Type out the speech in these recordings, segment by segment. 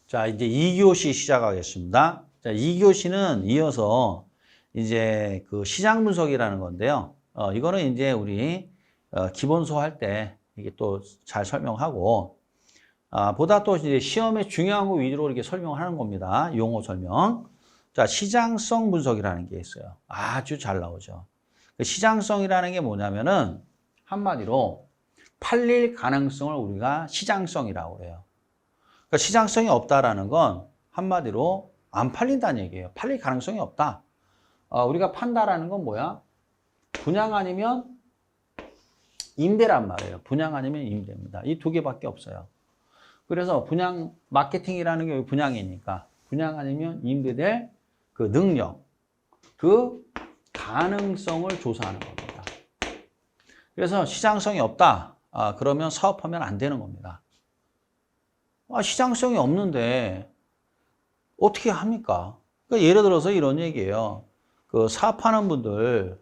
자, 이제 2교시 시작하겠습니다. 자, 2교시는 이어서 이제 그 시장 분석이라는 건데요. 이거는 이제 우리 기본소 할 때 이게 또 잘 설명하고, 보다 또 이제 시험에 중요한 거 위주로 이렇게 설명하는 겁니다. 용어 설명. 자, 시장성 분석이라는 게 있어요. 아주 잘 나오죠. 그 시장성이라는 게 뭐냐면은 한마디로 팔릴 가능성을 우리가 시장성이라고 해요. 그러니까 시장성이 없다라는 건 한마디로 안 팔린다는 얘기예요. 팔릴 가능성이 없다. 우리가 판다라는 건 뭐야? 분양 아니면 임대란 말이에요. 분양 아니면 임대입니다. 이 두 개밖에 없어요. 그래서 분양 마케팅이라는 게 분양이니까 분양 아니면 임대될 그 능력, 그 가능성을 조사하는 겁니다. 그래서 시장성이 없다. 그러면 사업하면 안 되는 겁니다. 시장성이 없는데 어떻게 합니까? 그러니까 예를 들어서 이런 얘기예요. 그 사업하는 분들,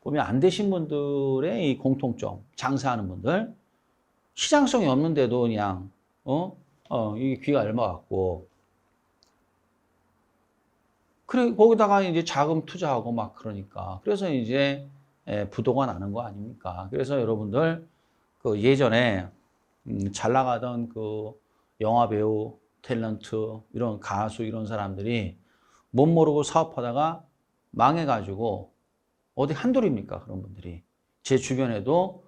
보면 안 되신 분들의 이 공통점, 장사하는 분들, 시장성이 없는데도 그냥, 이게 귀가 얼마 같고, 그래, 거기다가 이제 자금 투자하고 막 그러니까. 그래서 이제 부도가 나는 거 아닙니까? 그래서 여러분들, 그 예전에, 잘 나가던 그 영화배우, 탤런트, 이런 가수, 이런 사람들이 못 모르고 사업하다가 망해가지고 어디 한둘입니까? 그런 분들이. 제 주변에도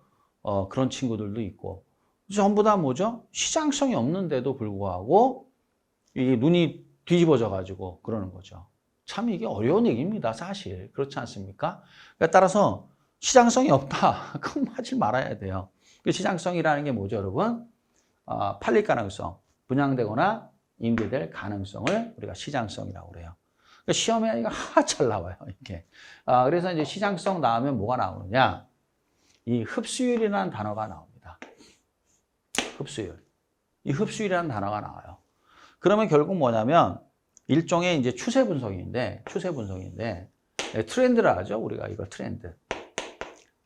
그런 친구들도 있고. 전부 다 뭐죠? 시장성이 없는데도 불구하고 이게 눈이 뒤집어져가지고 그러는 거죠. 참 이게 어려운 얘기입니다. 사실. 그렇지 않습니까? 그러니까 따라서 시장성이 없다. 그건 하지 말아야 돼요. 그 시장성이라는 게 뭐죠, 여러분? 팔릴 가능성, 분양되거나 임대될 가능성을 우리가 시장성이라고 그래요. 그러니까 시험에 이거 잘 나와요, 이게. 그래서 이제 시장성 나오면 뭐가 나오느냐? 이 흡수율이라는 단어가 나옵니다. 흡수율. 이 흡수율이라는 단어가 나와요. 그러면 결국 뭐냐면 일종의 이제 추세 분석인데 트렌드라 하죠, 우리가 이거 트렌드.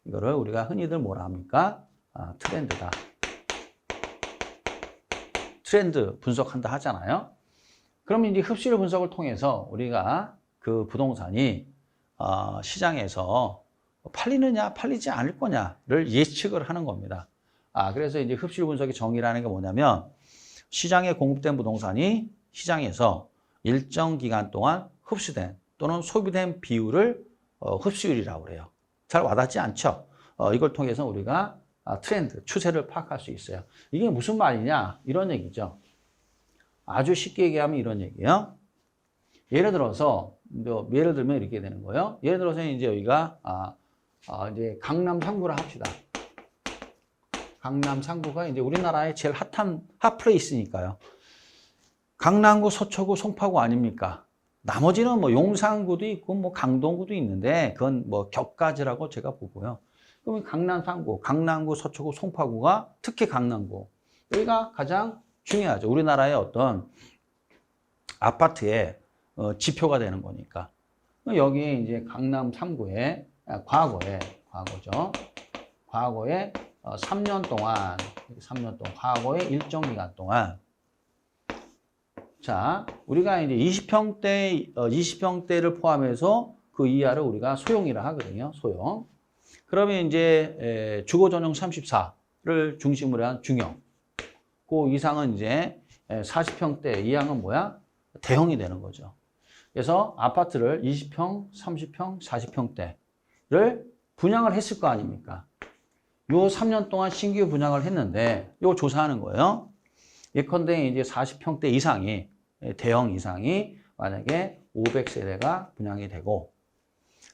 이거를 우리가 흔히들 뭐라 합니까? 트렌드다. 트렌드 분석한다 하잖아요. 그러면 이제 흡수율 분석을 통해서 우리가 그 부동산이 시장에서 팔리느냐, 팔리지 않을 거냐를 예측을 하는 겁니다. 그래서 이제 흡수율 분석의 정의라는 게 뭐냐면 시장에 공급된 부동산이 시장에서 일정 기간 동안 흡수된 또는 소비된 비율을 흡수율이라고 그래요. 잘 와닿지 않죠? 이걸 통해서 우리가 트렌드, 추세를 파악할 수 있어요. 이게 무슨 말이냐? 이런 얘기죠. 아주 쉽게 얘기하면 이런 얘기예요. 예를 들어서, 예를 들면 이렇게 되는 거예요. 예를 들어서 이제 여기가, 이제 강남 상구라 합시다. 강남 상구가 이제 우리나라의 제일 핫한 핫플레이스니까요. 강남구, 서초구, 송파구 아닙니까? 나머지는 뭐 용산구도 있고 뭐 강동구도 있는데 그건 뭐 격가지라고 제가 보고요. 그러면 강남 상구, 강남구, 서초구, 송파구가 특히 강남구. 여기가 가장 중요하죠. 우리나라의 어떤 아파트의 지표가 되는 거니까. 여기에 이제 강남 3구에 과거죠. 과거에 3년 동안, 과거의 일정 기간 동안. 자, 우리가 이제 20평대를 포함해서 그 이하를 우리가 소형이라 하거든요. 소형. 그러면 이제 주거 전용 34를 중심으로 한 중형. 그 이상은 이제 40평대 이하는 뭐야? 대형이 되는 거죠. 그래서 아파트를 20평, 30평, 40평대를 분양을 했을 거 아닙니까? 요 3년 동안 신규 분양을 했는데 요 조사하는 거예요. 예컨대 이제 40평대 이상이, 대형 이상이 만약에 500세대가 분양이 되고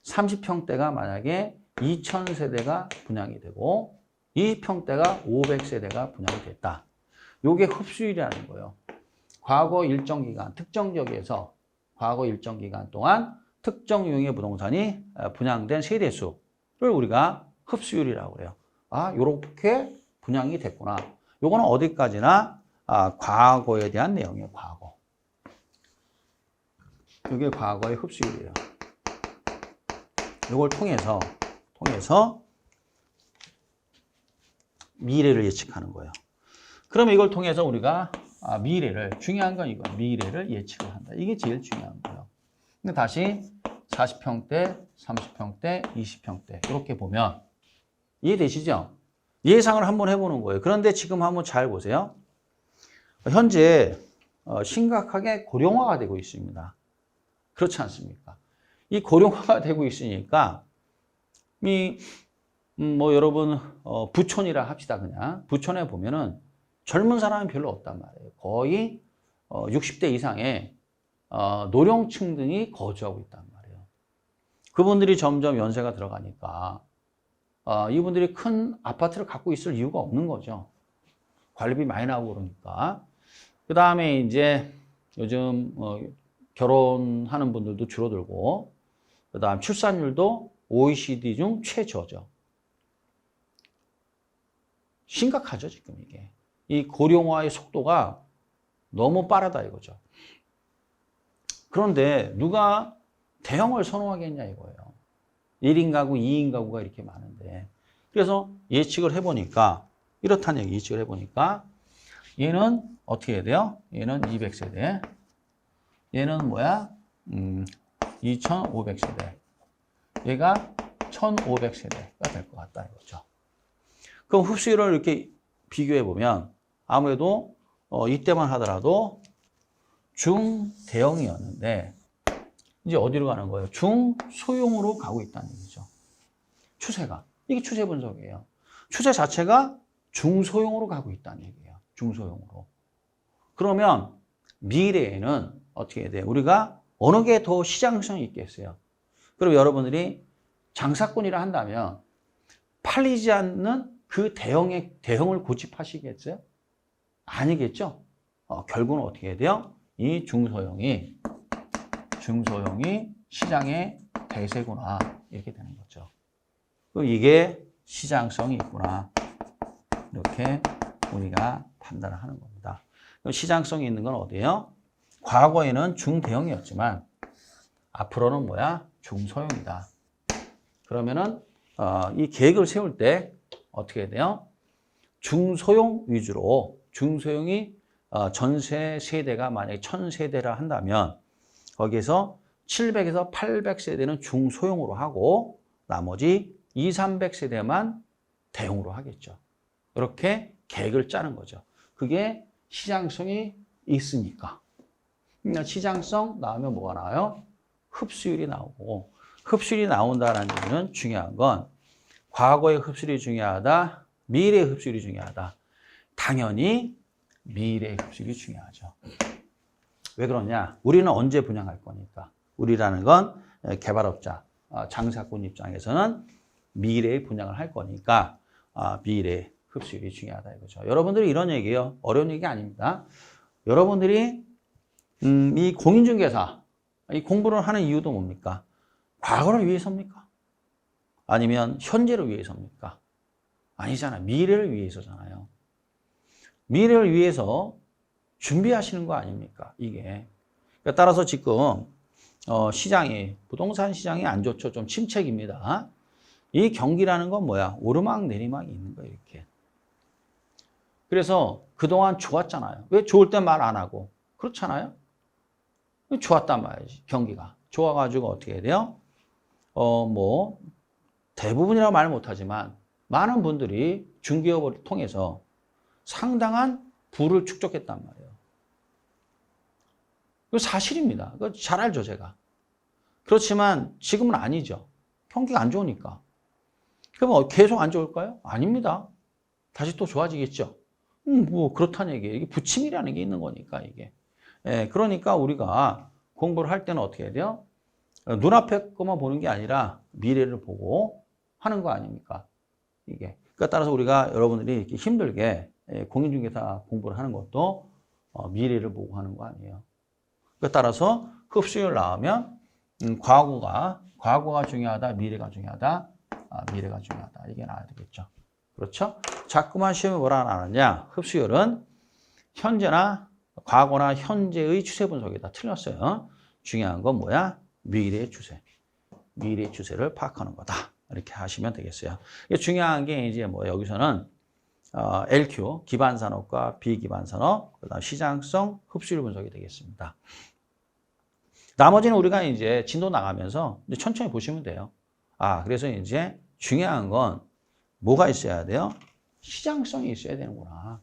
30평대가 만약에 2000세대가 분양이 되고 20평대가 500세대가 분양이 됐다. 요게 흡수율이라는 거예요. 과거 일정 기간, 특정 지역에서 과거 일정 기간 동안 특정 유형의 부동산이 분양된 세대수를 우리가 흡수율이라고 해요. 요렇게 분양이 됐구나. 요거는 어디까지나 과거에 대한 내용이에요. 과거. 이게 과거의 흡수율이에요. 이걸 통해서 미래를 예측하는 거예요. 그러면 이걸 통해서 우리가 미래를, 중요한 건 이거, 미래를 예측을 한다. 이게 제일 중요한 거예요. 근데 다시 40평대, 30평대, 20평대 이렇게 보면 이해되시죠? 예상을 한번 해보는 거예요. 그런데 지금 한번 잘 보세요. 현재 심각하게 고령화가 되고 있습니다. 그렇지 않습니까? 이 고령화가 되고 있으니까 여러분 부촌이라 합시다. 그냥 부촌에 보면은 젊은 사람이 별로 없단 말이에요. 거의 60대 이상의 노령층 등이 거주하고 있단 말이에요. 그분들이 점점 연세가 들어가니까 이분들이 큰 아파트를 갖고 있을 이유가 없는 거죠. 관리비 많이 나오고 그러니까. 그 다음에 이제 요즘 결혼하는 분들도 줄어들고, 그 다음 출산율도 OECD 중 최저죠. 심각하죠, 지금 이게. 이 고령화의 속도가 너무 빠르다 이거죠. 그런데 누가 대형을 선호하겠냐 이거예요. 1인 가구, 2인 가구가 이렇게 많은데. 그래서 예측을 해보니까, 이렇다는 얘기 예측을 해보니까, 얘는 어떻게 해야 돼요? 얘는 200세대. 얘는 뭐야? 2500세대. 얘가 1500세대가 될 것 같다 이거죠. 그럼 흡수율을 이렇게 비교해보면, 아무래도 이때만 하더라도 중대형이었는데, 이제 어디로 가는 거예요? 중소형으로 가고 있다는 얘기죠. 추세가. 이게 추세 분석이에요. 추세 자체가 중소형으로 가고 있다는 얘기예요. 중소형으로. 그러면 미래에는 어떻게 해야 돼요? 우리가 어느 게 더 시장성이 있겠어요? 그럼 여러분들이 장사꾼이라 한다면 팔리지 않는 그 대형을 고집하시겠어요? 아니겠죠? 결국은 어떻게 해야 돼요? 이 중소형이 시장의 대세구나 이렇게 되는 거죠. 이게 시장성이 있구나 이렇게 우리가 판단을 하는 겁니다. 시장성이 있는 건 어디예요? 과거에는 중대형이었지만 앞으로는 뭐야? 중소형이다. 그러면은 이 계획을 세울 때 어떻게 해야 돼요? 중소형 위주로, 중소형이 전세 세대가 만약에 1000세대라 한다면 거기에서 700에서 800세대는 중소형으로 하고 나머지 2, 300세대만 대형으로 하겠죠. 이렇게 계획을 짜는 거죠. 그게 시장성이 있으니까. 시장성 나오면 뭐가 나와요? 흡수율이 나오고, 흡수율이 나온다는 얘기는 중요한 건 과거의 흡수율이 중요하다, 미래의 흡수율이 중요하다. 당연히 미래의 흡수율이 중요하죠. 왜 그러냐? 우리는 언제 분양할 거니까. 우리라는 건 개발업자, 장사꾼 입장에서는 미래에 분양을 할 거니까 미래 흡수율이 중요하다 이거죠. 여러분들이 이런 얘기예요. 어려운 얘기 아닙니다. 여러분들이 이 공인중개사 이 공부를 하는 이유도 뭡니까? 과거를 위해서입니까? 아니면 현재를 위해서입니까? 아니잖아요. 미래를 위해서잖아요. 미래를 위해서 준비하시는 거 아닙니까? 이게. 그러니까 따라서 지금 부동산 시장이 안 좋죠. 좀 침체기입니다. 이 경기라는 건 뭐야? 오르막 내리막이 있는 거예요. 이렇게. 그래서 그동안 좋았잖아요. 왜 좋을 때 말 안 하고? 그렇잖아요. 좋았단 말이지. 경기가. 좋아가지고 어떻게 해야 돼요? 대부분이라고 말 못하지만 많은 분들이 중개업을 통해서 상당한 부를 축적했단 말이에요. 이거 사실입니다. 그거 잘 알죠, 제가. 그렇지만 지금은 아니죠. 경기가 안 좋으니까. 그럼 계속 안 좋을까요? 아닙니다. 다시 또 좋아지겠죠. 그렇다는 얘기예요. 이게 부침이라는 게 있는 거니까, 이게. 그러니까 우리가 공부를 할 때는 어떻게 해야 돼요? 눈앞에 것만 보는 게 아니라 미래를 보고 하는 거 아닙니까? 이게. 그러니까 따라서 우리가 여러분들이 이렇게 힘들게 공인중개사 공부를 하는 것도 미래를 보고 하는 거 아니에요. 그러니까 따라서 흡수율 나오면 과거가 중요하다, 미래가 중요하다, 미래가 중요하다. 이게 나와야 되겠죠. 그렇죠? 자꾸만 시험에 뭐라 나왔냐? 흡수율은 과거나 현재의 추세 분석이다. 틀렸어요. 중요한 건 뭐야? 미래의 추세. 미래의 추세를 파악하는 거다. 이렇게 하시면 되겠어요. 중요한 게 이제 여기서는 LQ, 기반산업과 비기반산업, 그다음 시장성, 흡수율 분석이 되겠습니다. 나머지는 우리가 이제 진도 나가면서 이제 천천히 보시면 돼요. 그래서 이제 중요한 건 뭐가 있어야 돼요? 시장성이 있어야 되는구나.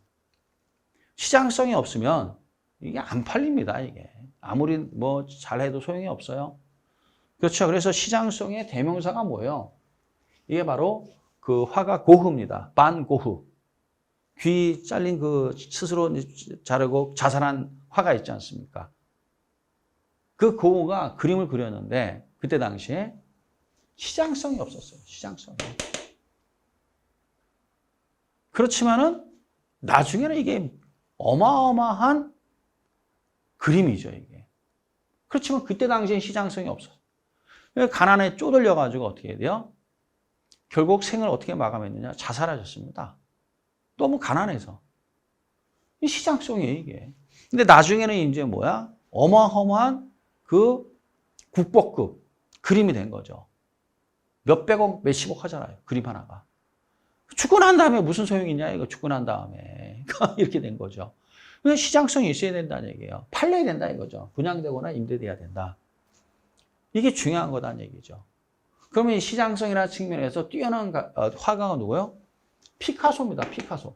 시장성이 없으면 이게 안 팔립니다, 이게. 아무리 뭐 잘해도 소용이 없어요. 그렇죠. 그래서 시장성의 대명사가 뭐예요? 이게 바로 그 화가 고흐입니다. 반고흐. 귀 잘린 그 스스로 자르고 자살한 화가 있지 않습니까? 그 고흐가 그림을 그렸는데 그때 당시에 시장성이 없었어요. 시장성이. 그렇지만은 나중에는 이게 어마어마한 그림이죠, 이게. 그렇지만 그때 당시엔 시장성이 없었어요. 가난에 쪼들려가지고 어떻게 해야 돼요? 결국 생을 어떻게 마감했느냐? 자살하셨습니다. 너무 가난해서. 이 시장성이에요, 이게. 근데 나중에는 이제 뭐야? 어마어마한 그 국보급 그림이 된 거죠. 몇백억, 몇십억 하잖아요. 그림 하나가. 죽고 난 다음에 무슨 소용이 있냐, 이거 죽고 난 다음에. 이렇게 된 거죠. 그냥 시장성이 있어야 된다는 얘기예요. 팔려야 된다 이거죠. 분양되거나 임대돼야 된다. 이게 중요한 거다는 얘기죠. 그러면 시장성이라는 측면에서 뛰어난 화가가 누구예요? 피카소입니다. 피카소.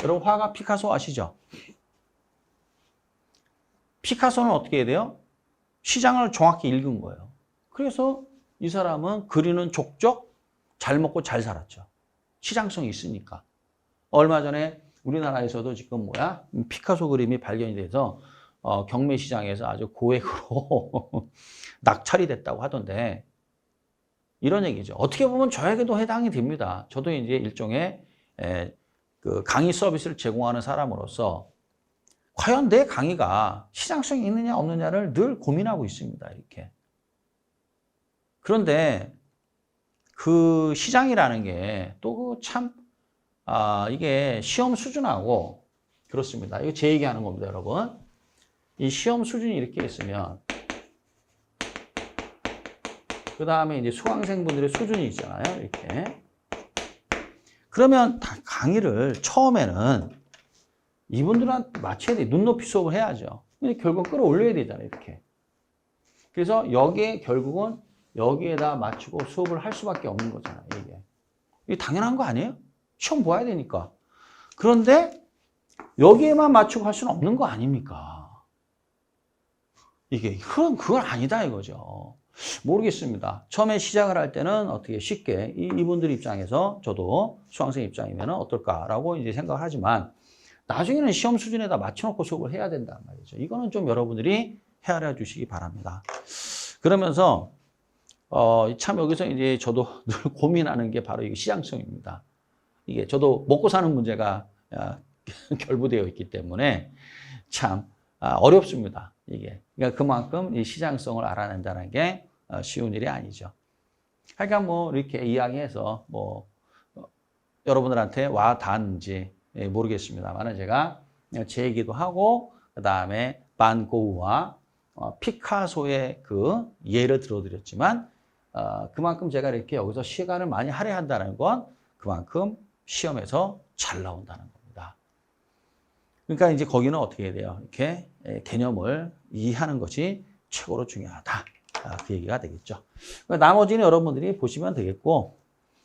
여러분 화가 피카소 아시죠? 피카소는 어떻게 해야 돼요? 시장을 정확히 읽은 거예요. 그래서 이 사람은 그리는 족족 잘 먹고 잘 살았죠. 시장성이 있으니까. 얼마 전에 우리나라에서도 지금 뭐야? 피카소 그림이 발견이 돼서 경매 시장에서 아주 고액으로 낙찰이 됐다고 하던데 이런 얘기죠. 어떻게 보면 저에게도 해당이 됩니다. 저도 이제 일종의 그 강의 서비스를 제공하는 사람으로서 과연 내 강의가 시장성이 있느냐 없느냐를 늘 고민하고 있습니다. 이렇게. 그런데 그 시장이라는 게 또 참 이게 시험 수준하고 그렇습니다. 이거 제 얘기하는 겁니다, 여러분. 이 시험 수준이 이렇게 있으면 그 다음에 이제 수강생분들의 수준이 있잖아요, 이렇게. 그러면 강의를 처음에는 이분들한테 맞춰야 돼. 눈높이 수업을 해야죠. 근데 결국 끌어올려야 되잖아요, 이렇게. 그래서 여기에 결국은 여기에다 맞추고 수업을 할 수밖에 없는 거잖아요, 이게. 이게 당연한 거 아니에요? 시험 봐야 되니까. 그런데 여기에만 맞추고 할 수는 없는 거 아닙니까? 이게 그건 아니다 이거죠. 모르겠습니다. 처음에 시작을 할 때는 어떻게 쉽게 이분들 입장에서 저도 수강생 입장이면 어떨까라고 이제 생각을 하지만 나중에는 시험 수준에다 맞춰놓고 수업을 해야 된단 말이죠. 이거는 좀 여러분들이 헤아려 주시기 바랍니다. 그러면서 참 여기서 이제 저도 늘 고민하는 게 바로 이 시장성입니다. 이게 저도 먹고 사는 문제가 결부되어 있기 때문에 참 어렵습니다. 이게. 그러니까 그만큼 이 시장성을 알아낸다는 게 쉬운 일이 아니죠. 하여간 뭐 이렇게 이야기해서 뭐 여러분들한테 와 닿는지 모르겠습니다만 제가 제 얘기도 하고 그 다음에 반 고흐와 피카소의 그 예를 들어드렸지만 그만큼 제가 이렇게 여기서 시간을 많이 할애한다는 건 그만큼 시험에서 잘 나온다는 겁니다. 그러니까 이제 거기는 어떻게 해야 돼요? 이렇게 개념을 이해하는 것이 최고로 중요하다. 그 얘기가 되겠죠. 나머지는 여러분들이 보시면 되겠고,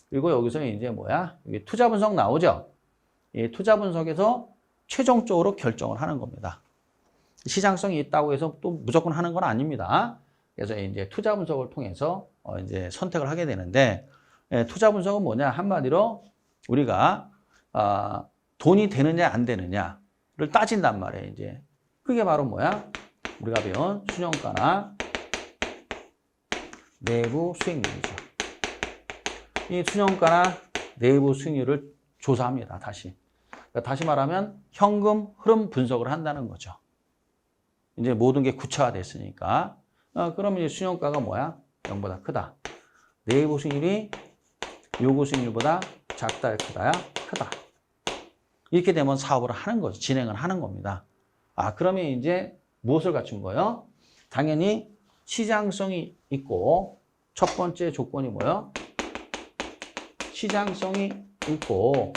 그리고 여기서 이제 뭐야? 여기 투자 분석 나오죠? 이 투자 분석에서 최종적으로 결정을 하는 겁니다. 시장성이 있다고 해서 또 무조건 하는 건 아닙니다. 그래서 이제 투자 분석을 통해서 이제 선택을 하게 되는데, 투자 분석은 뭐냐? 한마디로 우리가 돈이 되느냐 안 되느냐를 따진단 말이에요. 이제 그게 바로 뭐야? 우리가 배운 순영가나 내부 수익률이죠. 이 순영가나 내부 수익률을 조사합니다. 다시. 그러니까 다시 말하면 현금 흐름 분석을 한다는 거죠. 이제 모든 게 구체화됐으니까. 그러면 이 순영가가 뭐야? 0보다 크다. 내부 수익률이 요구 수익률보다 작다야 크다야? 크다. 이렇게 되면 사업을 하는 거죠. 진행을 하는 겁니다. 그러면 이제 무엇을 갖춘 거예요? 당연히 시장성이 있고 첫 번째 조건이 뭐예요? 시장성이 있고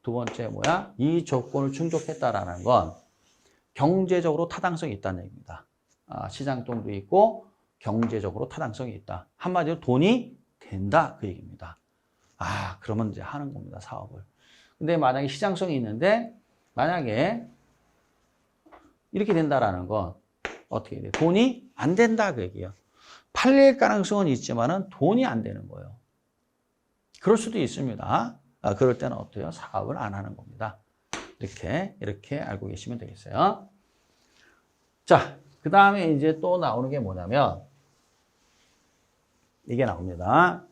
두 번째 뭐야? 이 조건을 충족했다라는 건 경제적으로 타당성이 있다는 얘기입니다. 시장동도 있고 경제적으로 타당성이 있다. 한마디로 돈이 된다 그 얘기입니다. 그러면 이제 하는 겁니다, 사업을. 근데 만약에 시장성이 있는데 만약에 이렇게 된다라는 건 어떻게 돼? 돈이 안 된다 그 얘기예요. 팔릴 가능성은 있지만은 돈이 안 되는 거예요. 그럴 수도 있습니다. 그럴 때는 어때요? 사업을 안 하는 겁니다. 이렇게 알고 계시면 되겠어요. 자, 그 다음에 이제 또 나오는 게 뭐냐면 이게 나옵니다.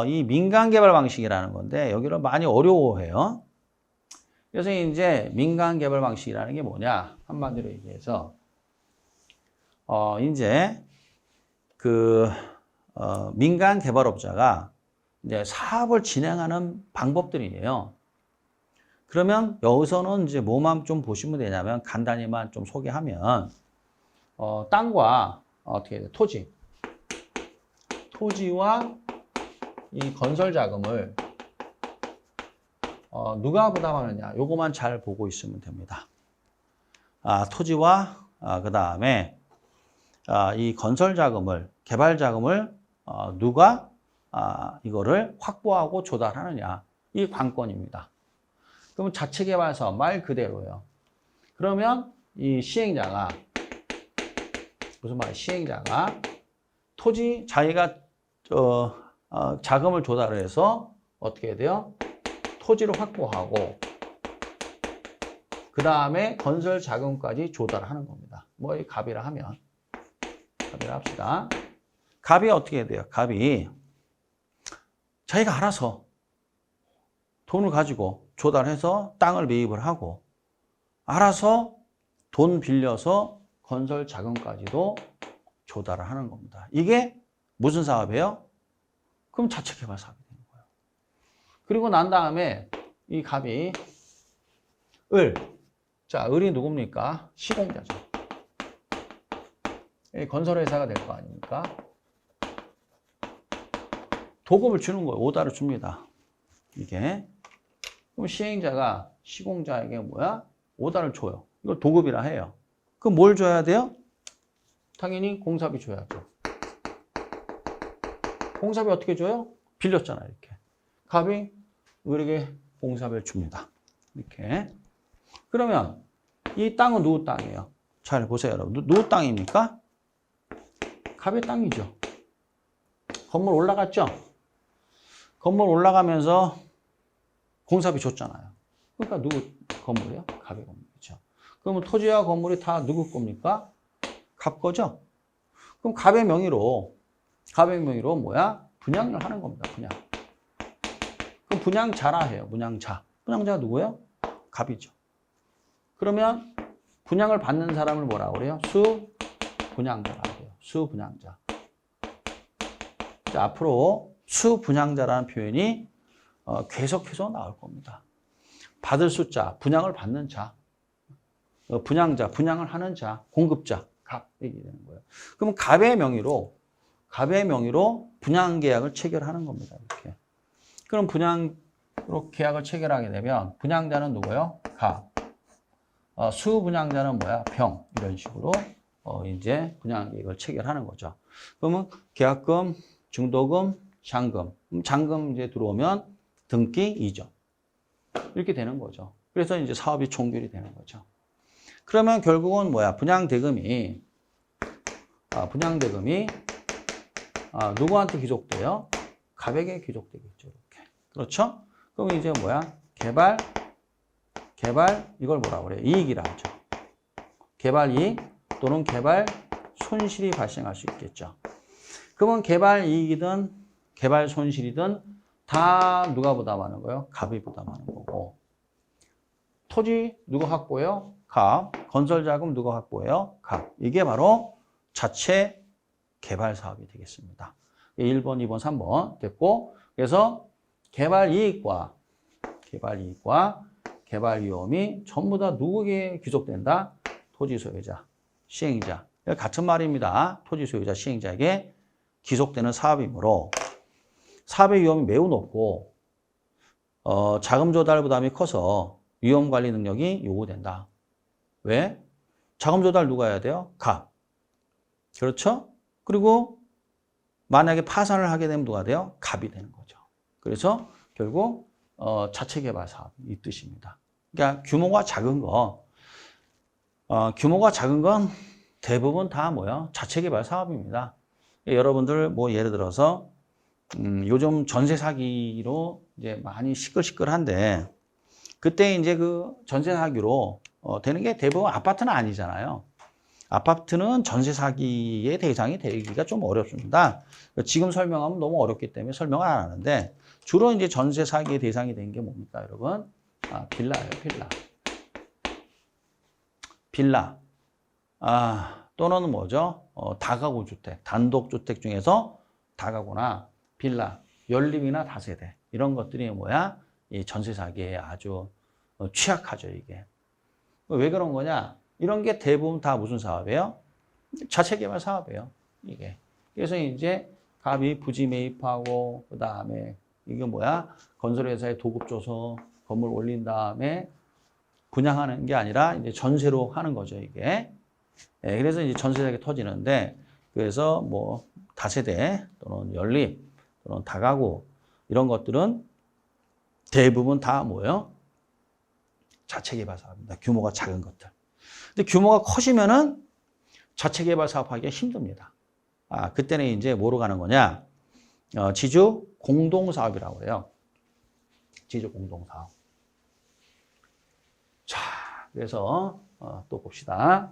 이 민간 개발 방식이라는 건데 여기를 많이 어려워해요. 그래서 이제 민간 개발 방식이라는 게 뭐냐? 한마디로 얘기해서 이제 민간 개발업자가 이제 사업을 진행하는 방법들이에요. 그러면 여기서는 이제 뭐만 좀 보시면 되냐면 간단히만 좀 소개하면 땅과 어떻게 해야 돼? 토지와 이 건설 자금을 누가 부담하느냐? 요거만 잘 보고 있으면 됩니다. 토지와 그 다음에 이 건설 자금을 개발 자금을 누가 이거를 확보하고 조달하느냐? 이 관건입니다. 그러면 자체 개발 사업 말 그대로예요. 그러면 이 시행자가 무슨 말이에요? 시행자가 토지 자기가 자금을 조달을 해서 어떻게 해야 돼요? 토지를 확보하고 그 다음에 건설 자금까지 조달하는 겁니다. 뭐 이 갑이라 하면 갑이라 합시다. 갑이 어떻게 해야 돼요? 갑이 자기가 알아서 돈을 가지고 조달해서 땅을 매입을 하고 알아서 돈 빌려서 건설 자금까지도 조달을 하는 겁니다. 이게 무슨 사업이에요? 그럼 자체 개발 사업이 되는 거예요. 그리고 난 다음에 이 갑이 을이 누굽니까? 시공자죠. 건설회사가 될 거 아닙니까? 도급을 주는 거예요. 오다를 줍니다. 이게. 그럼 시행자가 시공자에게 뭐야? 오다를 줘요. 이걸 도급이라 해요. 그럼 뭘 줘야 돼요? 당연히 공사비 줘야죠. 공사비 어떻게 줘요? 빌렸잖아요. 이렇게. 갑이 을에게 공사비를 줍니다. 이렇게. 그러면 이 땅은 누구 땅이에요? 잘 보세요, 여러분. 누구 땅입니까? 갑의 땅이죠. 건물 올라갔죠? 건물 올라가면서 공사비 줬잖아요. 그러니까 누구 건물이에요? 갑의 건물이죠. 그러면 토지와 건물이 다 누구 겁니까? 갑 거죠? 그럼 갑의 명의로 뭐야? 분양을 하는 겁니다. 분양. 그럼 분양자라 해요. 분양자. 분양자가 누구예요? 갑이죠. 그러면 분양을 받는 사람을 뭐라고 그래요? 수분양자라고 해요. 수분양자. 자, 앞으로 수분양자라는 표현이 계속해서 나올 겁니다. 받을 숫자, 분양을 받는 자, 분양자, 분양을 하는 자, 공급자, 갑 이렇게 되는 거예요. 그러면 갑의 명의로 분양 계약을 체결하는 겁니다. 이렇게. 그럼 분양으로 계약을 체결하게 되면 분양자는 누구예요? 갑. 수분양자는 뭐야? 병. 이런 식으로 이제 분양 계약을 체결하는 거죠. 그러면 계약금, 중도금, 잔금. 잔금 이제 들어오면 등기 이전. 이렇게 되는 거죠. 그래서 이제 사업이 종결이 되는 거죠. 그러면 결국은 뭐야? 분양대금이 누구한테 귀속돼요? 갑에게 귀속되겠죠. 이렇게. 그렇죠? 그럼 이제 뭐야? 개발 이걸 뭐라고 그래요? 이익이라 하죠. 개발 이익 또는 개발 손실이 발생할 수 있겠죠. 그러면 개발 이익이든 개발 손실이든 다 누가 부담하는 거예요? 갑이 부담하는 거고. 토지 누가 확보해요? 갑. 건설 자금 누가 확보해요? 갑. 이게 바로 자체 개발 사업이 되겠습니다. 1번, 2번, 3번 됐고, 그래서 개발 이익과 개발 위험이 전부 다 누구에게 귀속된다? 토지 소유자, 시행자. 같은 말입니다. 토지 소유자, 시행자에게 귀속되는 사업이므로 사업의 위험이 매우 높고 자금 조달 부담이 커서 위험 관리 능력이 요구된다. 왜? 자금 조달 누가 해야 돼요? 갑. 그렇죠? 그리고 만약에 파산을 하게 되면 누가 돼요? 갑이 되는 거죠. 그래서 결국 자체 개발 사업 이 뜻입니다. 그러니까 규모가 작은 건 대부분 다 뭐야? 자체 개발 사업입니다. 여러분들 뭐 예를 들어서 요즘 전세 사기로 이제 많이 시끌시끌한데 그때 이제 그 전세 사기로 되는 게 대부분 아파트는 아니잖아요. 아파트는 전세 사기의 대상이 되기가 좀 어렵습니다. 지금 설명하면 너무 어렵기 때문에 설명을 안 하는데 주로 이제 전세 사기의 대상이 된 게 뭡니까, 여러분? 빌라예요, 빌라. 빌라. 또는 뭐죠? 다가구 주택, 단독 주택 중에서 다가구나 빌라, 연립이나 다세대 이런 것들이 뭐야? 이 전세 사기에 아주 취약하죠, 이게. 왜 그런 거냐? 이런 게 대부분 다 무슨 사업이에요? 자체 개발 사업이에요, 이게. 그래서 이제 갑이 부지 매입하고 그다음에 이게 뭐야? 건설회사에 도급 줘서 건물 올린 다음에 분양하는 게 아니라 이제 전세로 하는 거죠, 이게. 그래서 이제 전세가 터지는데 그래서 뭐 다세대 또는 연립 또는 다가구 이런 것들은 대부분 다 뭐예요? 자체 개발 사업입니다. 규모가 작은 것들. 근데 규모가 커지면은 자체 개발 사업하기가 힘듭니다. 그때는 이제 뭐로 가는 거냐? 지주 공동 사업이라고 그래요. 지주 공동 사업. 자, 그래서 또 봅시다.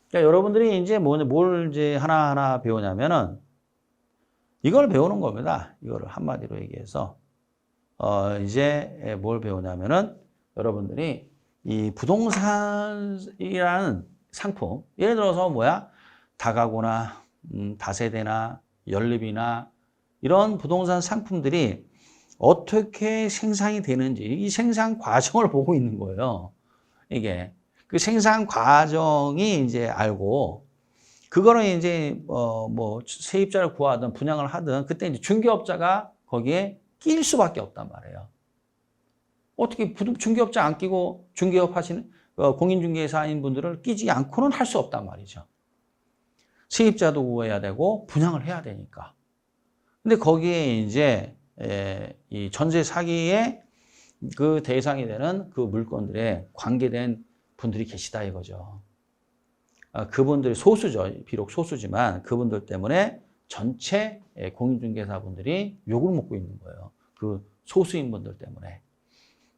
그러니까 여러분들이 이제 뭘 이제 하나하나 배우냐면은 이걸 배우는 겁니다. 이거를 한마디로 얘기해서 이제 뭘 배우냐면은 여러분들이 이 부동산이라는 상품, 예를 들어서 뭐야? 다가구나 다세대나 연립이나 이런 부동산 상품들이 어떻게 생산이 되는지 이 생산 과정을 보고 있는 거예요. 이게 그 생산 과정이 이제 알고 그거는 이제 뭐 세입자를 구하든 분양을 하든 그때 이제 중개업자가 거기에 낄 수밖에 없단 말이에요. 어떻게 중개업자 안 끼고 중개업 하시는 공인중개사인 분들을 끼지 않고는 할 수 없단 말이죠. 세입자도 구해야 되고 분양을 해야 되니까. 근데 거기에 이제 이 전세 사기의 그 대상이 되는 그 물건들에 관계된 분들이 계시다 이거죠. 그분들이 소수죠. 비록 소수지만 그분들 때문에 전체 공인중개사분들이 욕을 먹고 있는 거예요. 그 소수인 분들 때문에.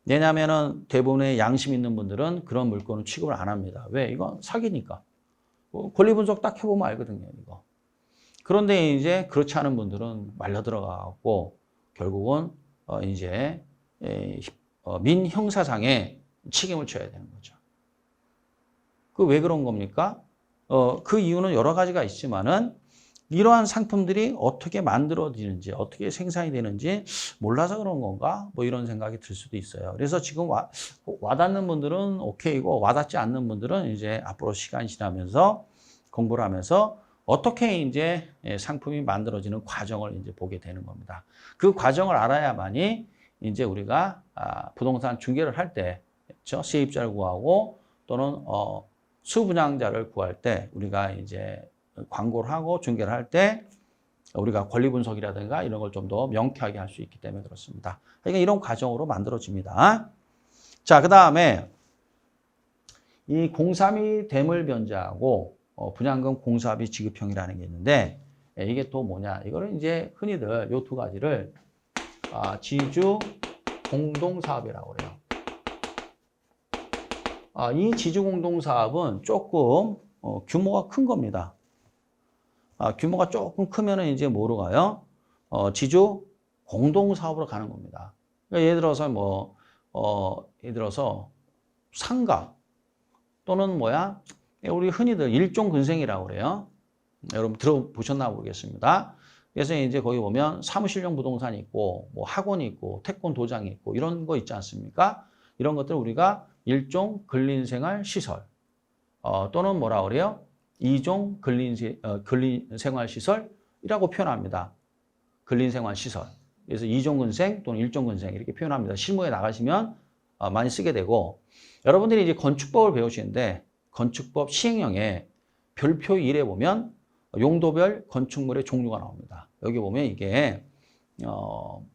왜냐하면은 대부분의 양심 있는 분들은 그런 물건을 취급을 안 합니다. 왜? 이건 사기니까. 권리 분석 딱 해보면 알거든요, 이거. 그런데 이제 그렇지 않은 분들은 말려 들어가고 결국은 이제 민형사상에 책임을 져야 되는 거죠. 그 왜 그런 겁니까? 그 이유는 여러 가지가 있지만은 이러한 상품들이 어떻게 만들어지는지 어떻게 생산이 되는지 몰라서 그런 건가? 뭐 이런 생각이 들 수도 있어요. 그래서 지금 와닿는 분들은 오케이고 와닿지 않는 분들은 이제 앞으로 시간이 지나면서 공부를 하면서 어떻게 이제 상품이 만들어지는 과정을 이제 보게 되는 겁니다. 그 과정을 알아야만이 이제 우리가 부동산 중개를 할 때, 그렇죠? 세입자를 구하고 또는 수분양자를 구할 때 우리가 이제 광고를 하고 중개를 할 때 우리가 권리 분석이라든가 이런 걸 좀 더 명쾌하게 할 수 있기 때문에 그렇습니다. 그러니까 이런 과정으로 만들어집니다. 자, 그 다음에 이 공사비 대물 변제하고 분양금 공사비 지급형이라는 게 있는데 이게 또 뭐냐? 이거는 이제 흔히들 요 두 가지를 지주 공동사업이라고 그래요. 이 지주 공동사업은 조금 규모가 큰 겁니다. 규모가 조금 크면은 이제 뭐로 가요? 지주 공동사업으로 가는 겁니다. 그러니까 예를 들어서 예를 들어서 상가 또는 뭐야? 우리 흔히들 일종근생이라고 그래요. 여러분 들어보셨나 모르겠습니다. 그래서 이제 거기 보면 사무실용 부동산이 있고, 뭐 학원이 있고, 태권 도장이 있고, 이런 거 있지 않습니까? 이런 것들 우리가 일종 근린생활 시설, 또는 뭐라 그래요? 이종 근린생활 시설이라고 표현합니다. 근린생활 시설. 그래서 2종근생 또는 1종근생 이렇게 표현합니다. 실무에 나가시면 많이 쓰게 되고 여러분들이 이제 건축법을 배우시는데 건축법 시행령에 별표 1에 보면 용도별 건축물의 종류가 나옵니다. 여기 보면 이게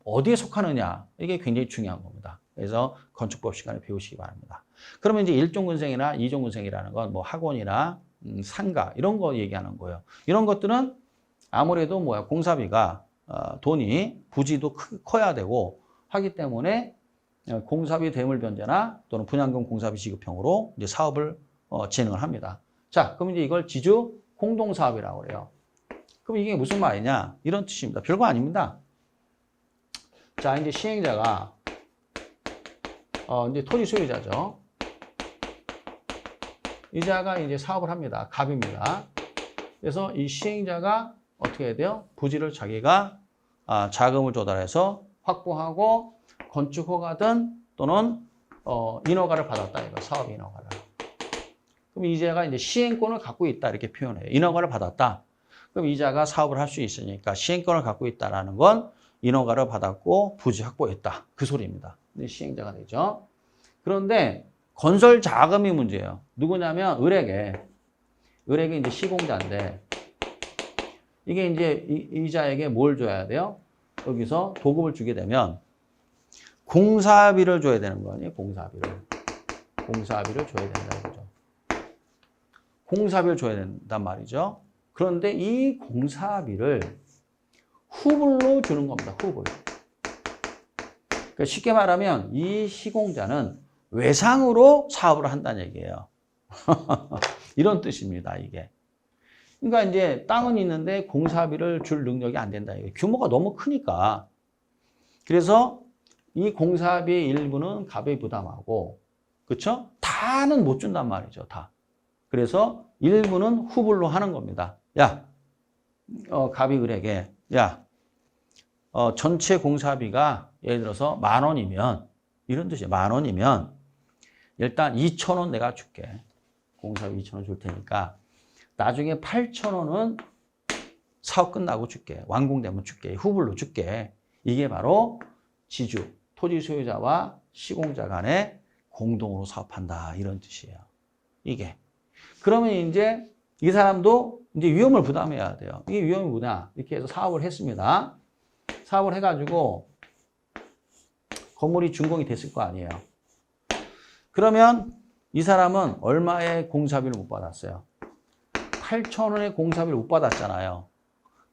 어디에 속하느냐 이게 굉장히 중요한 겁니다. 그래서 건축법 시간에 배우시기 바랍니다. 그러면 이제 1종근생이나 2종근생이라는 건 뭐 학원이나 상가 이런 거 얘기하는 거예요. 이런 것들은 아무래도 뭐야 공사비가 돈이 부지도 커야 되고 하기 때문에 공사비 대물 변제나 또는 분양금 공사비 지급형으로 이제 사업을 진행을 합니다. 자, 그럼 이제 이걸 지주 공동사업이라고 그래요. 그럼 이게 무슨 말이냐? 이런 뜻입니다. 별거 아닙니다. 자, 이제 시행자가 이제 토지 소유자죠. 이자가 이제 사업을 합니다. 갑입니다. 그래서 이 시행자가 어떻게 해야 돼요? 부지를 자기가 자금을 조달해서 확보하고 건축 허가든 또는 인허가를 받았다 이거 사업 인허가를. 그럼 이자가 이제 시행권을 갖고 있다 이렇게 표현해요. 인허가를 받았다. 그럼 이자가 사업을 할 수 있으니까 시행권을 갖고 있다라는 건 인허가를 받았고 부지 확보했다 그 소리입니다. 시행자가 되죠. 그런데 건설 자금이 문제예요. 누구냐면 을에게 이제 시공자인데 이게 이제 이자에게 뭘 줘야 돼요? 여기서 도급을 주게 되면 공사비를 줘야 되는 거 아니에요? 공사비를 줘야 된다 이거죠. 공사비를 줘야 된단 말이죠. 그런데 이 공사비를 후불로 주는 겁니다. 후불. 그러니까 쉽게 말하면 이 시공자는 외상으로 사업을 한다는 얘기예요. 이런 뜻입니다. 이게. 그러니까 이제 땅은 있는데 공사비를 줄 능력이 안 된다. 이게 규모가 너무 크니까. 그래서 이 공사비의 일부는 갑이 부담하고, 그렇죠? 다는 못 준단 말이죠. 다. 그래서 일부는 후불로 하는 겁니다. 야, 갑이 을에게 야, 전체 공사비가 예를 들어서 10,000원이면 이런 뜻이에요. 10,000원이면 일단 2,000원 내가 줄게. 공사비 2,000원 줄 테니까 나중에 8,000원은 사업 끝나고 줄게. 완공되면 줄게. 후불로 줄게. 이게 바로 지주, 토지 소유자와 시공자 간에 공동으로 사업한다. 이런 뜻이에요. 이게. 그러면 이제 이 사람도 이제 위험을 부담해야 돼요. 이게 위험이 뭐냐? 이렇게 해서 사업을 했습니다. 사업을 해가지고 건물이 준공이 됐을 거 아니에요. 그러면 이 사람은 얼마의 공사비를 못 받았어요? 8,000원의 공사비를 못 받았잖아요.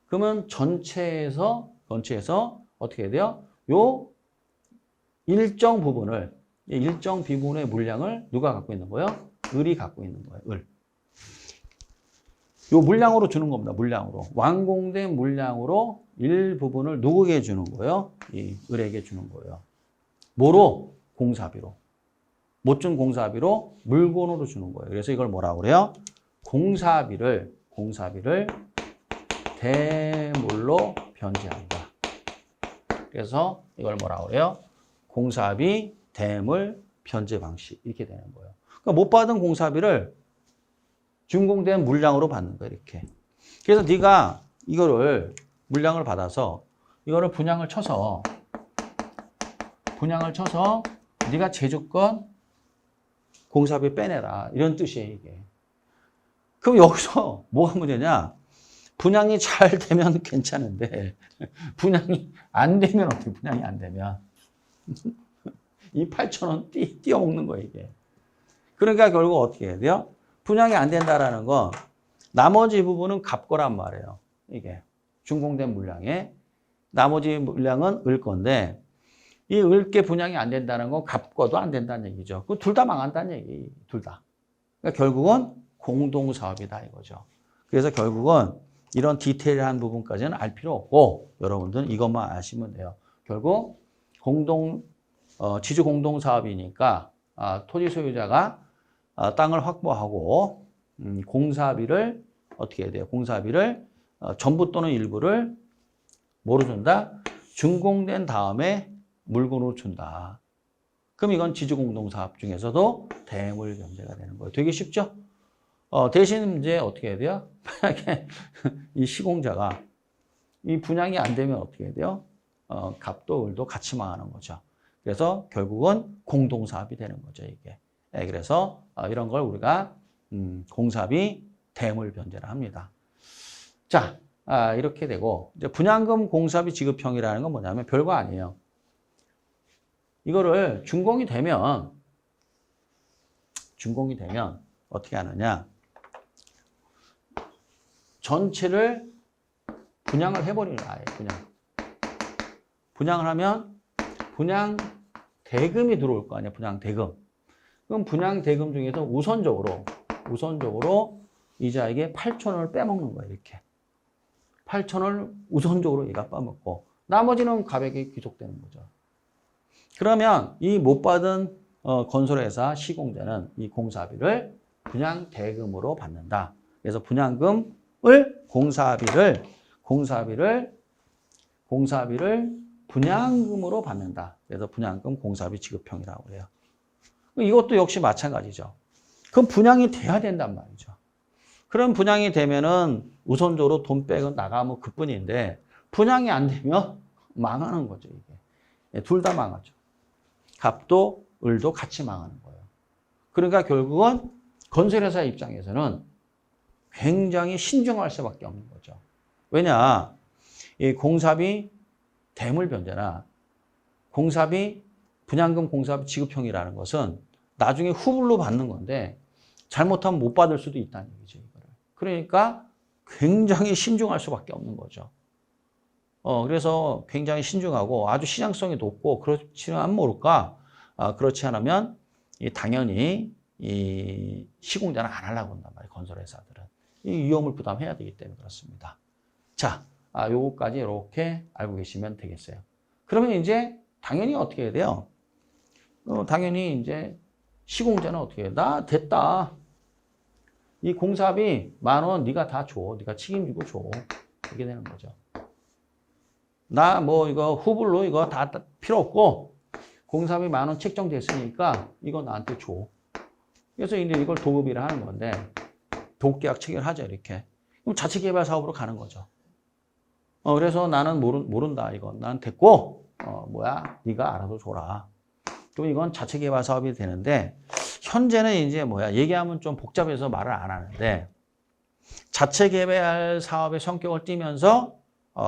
그러면 전체에서 어떻게 해야 돼요? 요 일정 부분의 물량을 누가 갖고 있는 거예요? 을이 갖고 있는 거예요. 을. 요 물량으로 주는 겁니다. 물량으로. 완공된 물량으로 일부분을 누구에게 주는 거예요? 이 을에게 주는 거예요. 뭐로? 공사비로. 못 준 공사비로 물건으로 주는 거예요. 그래서 이걸 뭐라고 그래요? 공사비를 대물로 변제한다. 그래서 이걸 뭐라고 그래요? 공사비 대물 변제 방식 이렇게 되는 거예요. 그러니까 못 받은 공사비를 준공된 물량으로 받는 거예요. 이렇게. 그래서 네가 이거를 물량을 받아서 이거를 분양을 쳐서 네가 제주권 공사비 빼내라. 이런 뜻이에요, 이게. 그럼 여기서 뭐가 문제냐? 분양이 잘 되면 괜찮은데 분양이 안 되면 어떻게 분양이 안 되면 이 8,000원 띄어먹는 거예요, 이게. 그러니까 결국 어떻게 해야 돼요? 분양이 안 된다라는 건 나머지 부분은 갑 거란 말이에요. 이게 준공된 물량에 나머지 물량은 을 건데 이 을게 분양이 안 된다는 건 갑 거도 안 된다는 얘기죠. 그 둘 다 망한다는 얘기, 둘 다. 그러니까 결국은 공동사업이다 이거죠. 그래서 결국은 이런 디테일한 부분까지는 알 필요 없고 여러분들은 이것만 아시면 돼요. 결국 지주 공동사업이니까 토지 소유자가 땅을 확보하고 공사비를 어떻게 해야 돼요? 공사비를 전부 또는 일부를 뭐로 준다? 준공된 다음에 물건으로 준다. 그럼 이건 지주공동사업 중에서도 대물 변제가 되는 거예요. 되게 쉽죠? 대신 이제 어떻게 해야 돼요? 만약에 이 시공자가 이 분양이 안 되면 어떻게 해야 돼요? 갑도 을도 같이 망하는 거죠. 그래서 결국은 공동사업이 되는 거죠, 이게. 그래서 이런 걸 우리가 공사비 대물변제라 합니다. 자, 이렇게 되고 이제 분양금 공사비 지급형이라는 건 뭐냐면 별거 아니에요. 이거를 준공이 되면 어떻게 하느냐? 전체를 분양을 해버리는 거예요. 아예 그냥. 분양을 하면 분양 대금이 들어올 거 아니야. 분양 대금. 그럼 분양 대금 중에서 우선적으로 이자에게 8,000원을 빼먹는 거야. 이렇게. 8,000원을 우선적으로 얘가 빼먹고 나머지는 가백이 귀속되는 거죠. 그러면 이 못 받은 건설회사 시공자는 이 공사비를 분양 대금으로 받는다. 그래서 분양금을 공사비를 분양금으로 받는다. 그래서 분양금 공사비 지급형이라고 해요. 이것도 역시 마찬가지죠. 그럼 분양이 돼야 된단 말이죠. 그럼 분양이 되면은 우선적으로 돈 빼고 나가면 그뿐인데 분양이 안 되면 망하는 거죠, 이게. 둘 다 망하죠. 갑도 을도 같이 망하는 거예요. 그러니까 결국은 건설회사 입장에서는 굉장히 신중할 수밖에 없는 거죠. 왜냐? 이 공사비 대물변제나 공사비 분양금 공사비 지급형이라는 것은 나중에 후불로 받는 건데 잘못하면 못 받을 수도 있다는 얘기죠. 이거를. 그러니까 굉장히 신중할 수밖에 없는 거죠. 그래서 굉장히 신중하고 아주 시장성이 높고 그렇지는 모를까? 그렇지 않으면 당연히 이 시공자는 안 하려고 한단 말이에요. 건설회사들은. 이 위험을 부담해야 되기 때문에 그렇습니다. 자, 요거까지 이렇게 알고 계시면 되겠어요. 그러면 이제 당연히 어떻게 해야 돼요? 당연히 이제 시공자는 어떻게 해요? 나 됐다. 이 공사비 10,000원 네가 다 줘. 네가 책임지고 줘. 이렇게 되는 거죠. 나 뭐 이거 후불로 이거 다 필요 없고 공사비 10,000원 책정됐으니까 이거 나한테 줘. 그래서 이제 이걸 도급이라 하는 건데 도급계약 체결하죠, 이렇게. 그럼 자체개발 사업으로 가는 거죠. 그래서 나는 모른다, 이건. 난 됐고, 네가 알아서 줘라. 그럼 이건 자체개발 사업이 되는데, 현재는 이제 얘기하면 좀 복잡해서 말을 안 하는데, 자체개발 사업의 성격을 띠면서,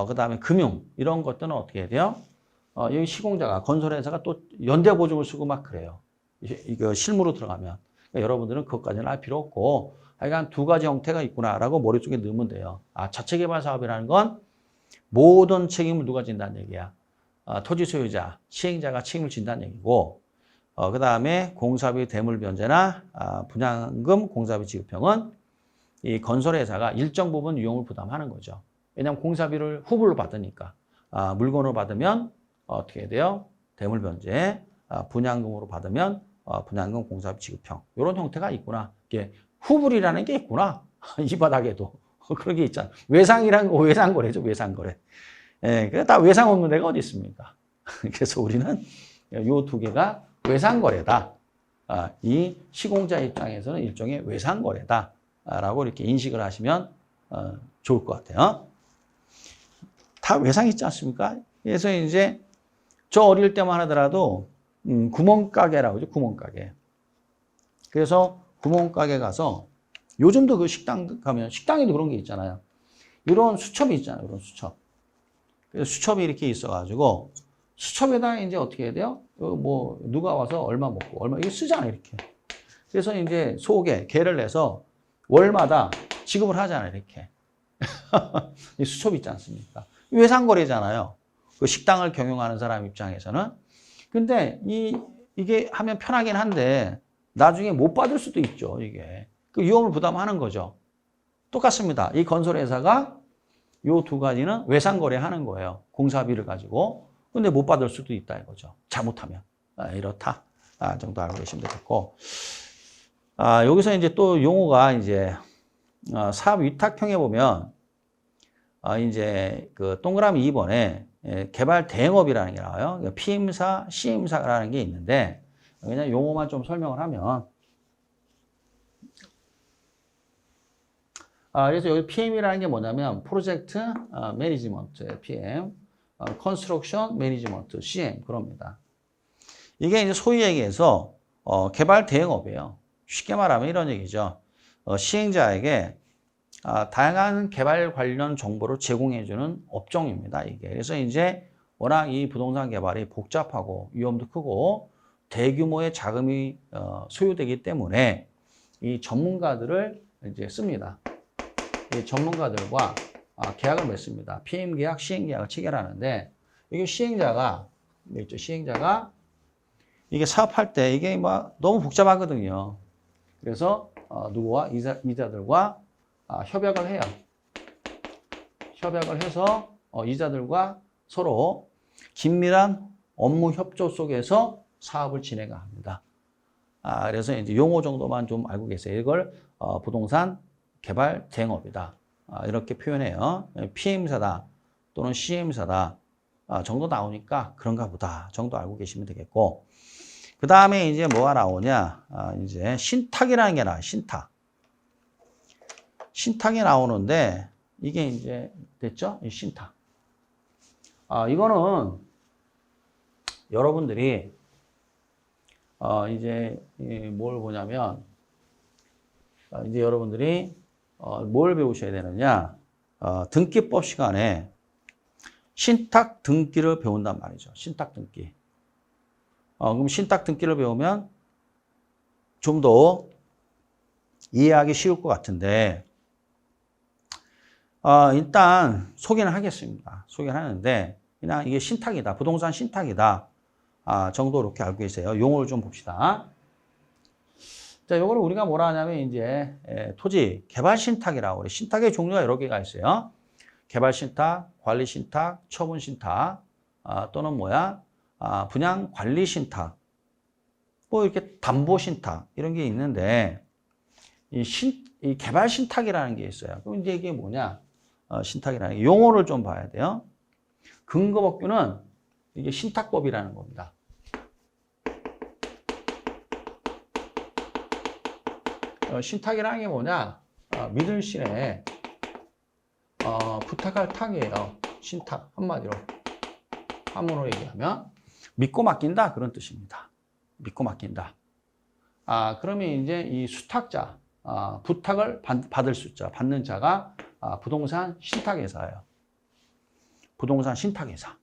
그 다음에 금융, 이런 것들은 어떻게 해야 돼요? 여기 시공자가, 건설회사가 또 연대보증을 쓰고 막 그래요. 이거 실무로 들어가면. 그러니까 여러분들은 그것까지는 알 필요 없고, 하여간 두 가지 형태가 있구나라고 머릿속에 넣으면 돼요. 자체개발 사업이라는 건 모든 책임을 누가 진다는 얘기야. 토지 소유자, 시행자가 책임을 진다는 얘기고, 그 다음에 공사비 대물변제나 분양금 공사비 지급형은 이 건설회사가 일정 부분 위험을 부담하는 거죠. 왜냐하면 공사비를 후불로 받으니까. 물건을 받으면 어떻게 해야 돼요? 대물변제, 분양금으로 받으면 분양금 공사비 지급형. 이런 형태가 있구나. 이게 후불이라는 게 있구나. 이 바닥에도. 그런 게 있잖아. 외상이란 거 외상거래죠. 외상거래. 그게 다 외상 없는 데가 어디 있습니까? 그래서 우리는 이 두 개가 외상거래다. 이 시공자 입장에서는 일종의 외상거래다. 라고 이렇게 인식을 하시면 좋을 것 같아요. 다 외상 있지 않습니까? 그래서 이제 저 어릴 때만 하더라도 구멍가게라고 하죠. 구멍가게. 그래서 구멍가게 가서 요즘도 그 식당 가면 식당에도 그런 게 있잖아요. 이런 수첩이 있잖아요. 이런 수첩. 그래서 수첩이 이렇게 있어가지고 수첩에다 이제 어떻게 해야 돼요? 누가 와서 얼마 먹고 얼마 이게 쓰잖아요. 이렇게. 그래서 이제 속에 개를 내서 월마다 지급을 하잖아요. 이렇게. 이 수첩 있지 않습니까? 외상거래잖아요. 그 식당을 경영하는 사람 입장에서는. 근데 이게 하면 편하긴 한데 나중에 못 받을 수도 있죠. 이게. 그 위험을 부담하는 거죠. 똑같습니다. 이 건설회사가 이 두 가지는 외상거래 하는 거예요. 공사비를 가지고. 근데 못 받을 수도 있다 이거죠. 잘못하면. 이렇다. 정도 알고 계시면 되겠고. 여기서 이제 또 용어가 이제 사업 위탁형에 보면 이제 그 동그라미 2번에 개발 대행업이라는 게 나와요. P임사, C임사라는 게 있는데 그냥 용어만 좀 설명을 하면 그래서 여기 PM이라는 게 뭐냐면 프로젝트 매니지먼트 PM 컨스트럭션 매니지먼트, CM, 그럽니다. 이게 이제 소위 얘기해서, 개발 대행업이에요. 쉽게 말하면 이런 얘기죠. 시행자에게 다양한 개발 관련 정보를 제공해주는 업종입니다. 이게. 그래서 이제 워낙 이 부동산 개발이 복잡하고 위험도 크고 대규모의 자금이 소요되기 때문에 이 전문가들을 이제 씁니다. 이 전문가들과 계약을 맺습니다. PM 계약, 시행 계약을 체결하는데 이게 시행자가 이게 사업할 때 이게 막 너무 복잡하거든요. 그래서 누구와 이자들과 협약을 해요. 협약을 해서 이자들과 서로 긴밀한 업무 협조 속에서 사업을 진행합니다. 그래서 이제 용어 정도만 좀 알고 계세요. 이걸 부동산 개발 대행업이다. 이렇게 표현해요. PM사다 또는 CM사다 정도 나오니까 그런가 보다 정도 알고 계시면 되겠고, 그 다음에 이제 뭐가 나오냐? 이제 신탁이라는 게 나와요. 신탁. 신탁이 나오는데 이게 이제 됐죠? 이 신탁. 이거는 여러분들이 이제 뭘 보냐면 이제 여러분들이 뭘 배우셔야 되느냐? 등기법 시간에 신탁 등기를 배운단 말이죠. 신탁 등기. 그럼 신탁 등기를 배우면 좀 더 이해하기 쉬울 것 같은데, 일단 소개는 하겠습니다. 소개는 하는데, 그냥 이게 신탁이다. 부동산 신탁이다. 정도 이렇게 알고 계세요. 용어를 좀 봅시다. 자, 요거를 우리가 뭐라 하냐면, 이제, 토지 개발 신탁이라고 그래요. 신탁의 종류가 여러 개가 있어요. 개발 신탁, 관리 신탁, 처분 신탁, 또는 분양 관리 신탁, 뭐 이렇게 담보 신탁, 이런 게 있는데, 이 개발 신탁이라는 게 있어요. 그럼 이제 이게 뭐냐? 신탁이라는 게 용어를 좀 봐야 돼요. 근거법규는 이게 신탁법이라는 겁니다. 신탁이라는 게 뭐냐? 믿을 신에 부탁할 탁이에요. 신탁, 한문으로 얘기하면 믿고 맡긴다, 그런 뜻입니다. 믿고 맡긴다. 그러면 이제 이 수탁자, 부탁을 받을 수자, 받는 자가 부동산 신탁회사예요. 부동산 신탁회사.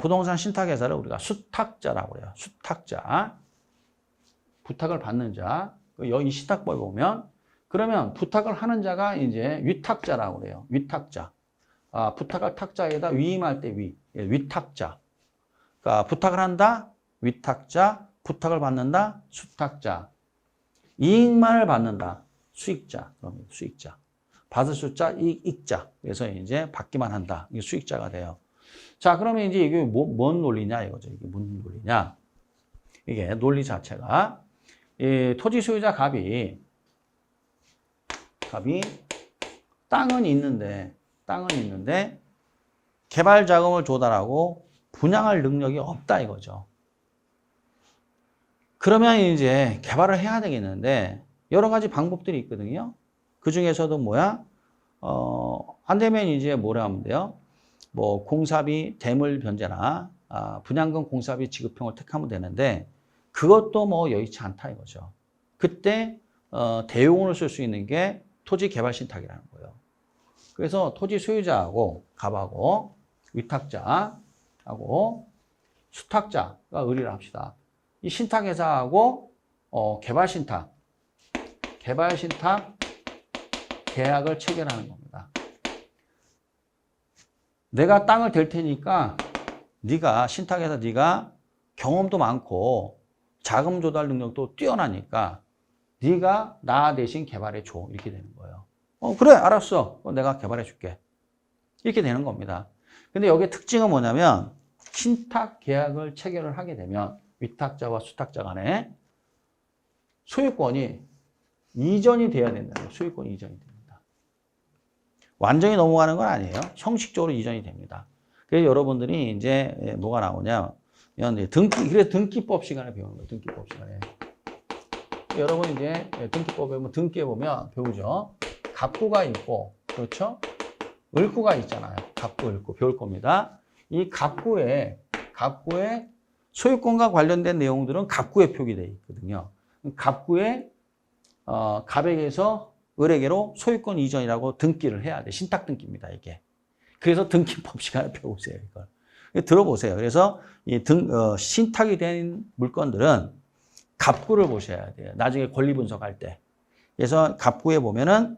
부동산 신탁회사를 우리가 수탁자라고 해요. 수탁자. 부탁을 받는 자. 이 신탁법에 보면, 그러면 부탁을 하는 자가 이제 위탁자라고 그래요. 위탁자. 부탁할 탁자에다 위임할 때 위탁자. 그러니까 부탁을 한다, 위탁자. 부탁을 받는다, 수탁자. 이익만을 받는다, 수익자. 그러면 수익자. 받을 수자, 이익자. 그래서 이제 받기만 한다. 이게 수익자가 돼요. 자, 그러면 이제 이게 뭔 논리냐 이거죠. 이게 무슨 논리냐? 이게 논리 자체가 이 토지 소유자 갑이 땅은 있는데 개발 자금을 조달하고 분양할 능력이 없다 이거죠. 그러면 이제 개발을 해야 되겠는데 여러 가지 방법들이 있거든요. 그 중에서도 안 되면 이제 뭐라 하면 돼요? 뭐 공사비 대물 변제나 분양금 공사비 지급형을 택하면 되는데 그것도 뭐 여의치 않다 이거죠. 그때 대용으로 쓸 수 있는 게 토지 개발 신탁이라는 거예요. 그래서 토지 소유자하고 갑하고 위탁자하고 수탁자가 의리를 합시다. 이 신탁회사하고 개발 신탁 계약을 체결하는 겁니다. 내가 땅을 댈 테니까 신탁회사 네가 경험도 많고 자금 조달 능력도 뛰어나니까 네가 나 대신 개발해 줘. 이렇게 되는 거예요. 그래, 알았어. 내가 개발해 줄게. 이렇게 되는 겁니다. 근데 여기에 특징은 뭐냐면 신탁 계약을 체결을 하게 되면 위탁자와 수탁자 간에 소유권이 이전이 돼야 된다는 거예요. 소유권이 이전이 됩니다. 완전히 넘어가는 건 아니에요. 형식적으로 이전이 됩니다. 그래서 여러분들이 이제 뭐가 나오냐? 그래서 등기법 시간에 배우는 거예요. 등기법 시간에. 여러분 이제 등기법에 보면 등기에 보면 배우죠. 갑구가 있고, 그렇죠? 을구가 있잖아요. 갑구 읽고 배울 겁니다. 이 갑구에 소유권과 관련된 내용들은 갑구에 표기되어 있거든요. 갑구에 갑에게서 을에게로 소유권 이전이라고 등기를 해야 돼. 신탁 등기입니다, 이게. 그래서 등기법 시간에 배우세요, 이걸. 들어보세요. 그래서 신탁이 된 물건들은 갑구를 보셔야 돼요. 나중에 권리 분석할 때. 그래서 갑구에 보면은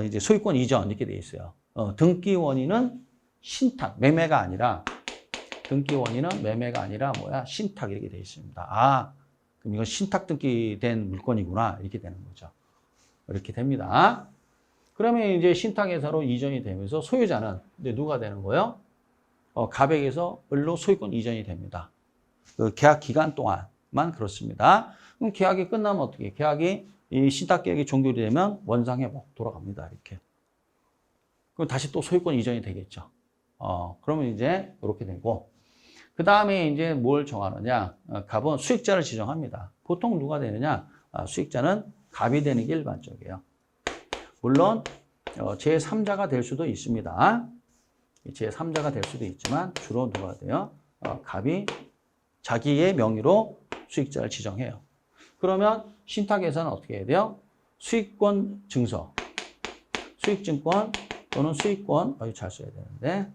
이제 소유권 이전 이렇게 돼 있어요. 등기 원인은 신탁, 매매가 아니라 등기 원인은 매매가 아니라 뭐야? 신탁 이렇게 돼 있습니다. 아, 그럼 이건 신탁 등기된 물건이구나 이렇게 되는 거죠. 이렇게 됩니다. 그러면 이제 신탁회사로 이전이 되면서 소유자는 이제 누가 되는 거예요? 갑에게서 을로 소유권 이전이 됩니다. 그 계약 기간 동안만 그렇습니다. 그럼 계약이 끝나면 어떻게 해요? 계약이 이 신탁 계약이 종결이 되면 원상회복 돌아갑니다. 이렇게. 그럼 다시 또 소유권 이전이 되겠죠. 그러면 이제 이렇게 되고 그 다음에 이제 뭘 정하느냐? 갑은 수익자를 지정합니다. 보통 누가 되느냐? 수익자는 갑이 되는 게 일반적이에요. 물론 제3자가 될 수도 있습니다. 제3자가 될 수도 있지만 주로 누가 돼요? 갑이 자기의 명의로 수익자를 지정해요. 그러면 신탁에서는 어떻게 해야 돼요? 수익권 증서, 수익증권 또는 수익권, 잘 써야 되는데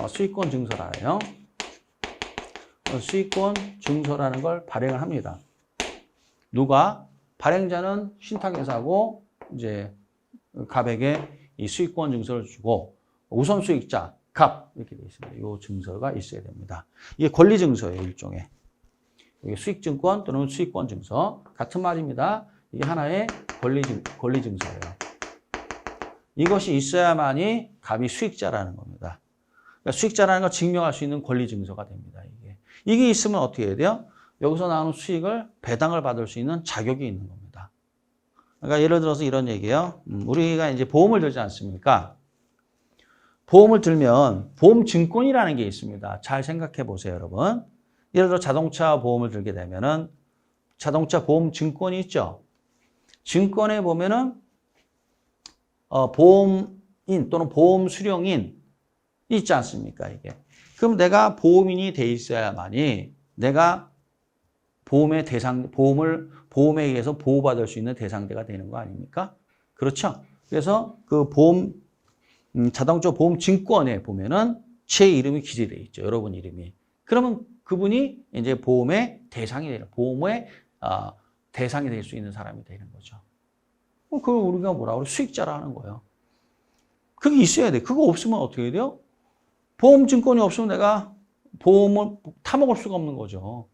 수익권 증서라요. 수익권 증서라는 걸 발행을 합니다. 누가? 발행자는 신탁회사고 이제 갑에게 이 수익권 증서를 주고 우선 수익자 갑 이렇게 되어 있습니다. 이 증서가 있어야 됩니다. 이게 권리 증서예요, 일종의. 이게 수익증권 또는 수익권 증서 같은 말입니다. 이게 하나의 권리 증서예요. 이것이 있어야만이 갑이 수익자라는 겁니다. 그러니까 수익자라는 걸 증명할 수 있는 권리 증서가 됩니다. 이게 있으면 어떻게 해야 돼요? 여기서 나오는 수익을 배당을 받을 수 있는 자격이 있는 겁니다. 그러니까 예를 들어서 이런 얘기예요. 우리가 이제 보험을 들지 않습니까? 보험을 들면 보험증권이라는 게 있습니다. 잘 생각해 보세요, 여러분. 예를 들어 자동차 보험을 들게 되면은 자동차 보험증권이 있죠. 증권에 보면은 보험인 또는 보험 수령인 있지 않습니까, 이게. 그럼 내가 보험인이 돼 있어야만이 내가 보험에 의해서 보호받을 수 있는 대상자가 되는 거 아닙니까? 그렇죠? 그래서 그 자동차 보험 증권에 보면은 제 이름이 기재되어 있죠. 여러분 이름이. 그러면 그분이 이제 보험의 대상이 되는, 보험의 대상이 될 수 있는 사람이 되는 거죠. 그걸 우리가 뭐라고 그래? 수익자라는 거예요. 그게 있어야 돼. 그거 없으면 어떻게 해야 돼요? 보험 증권이 없으면 내가 보험을 타먹을 수가 없는 거죠.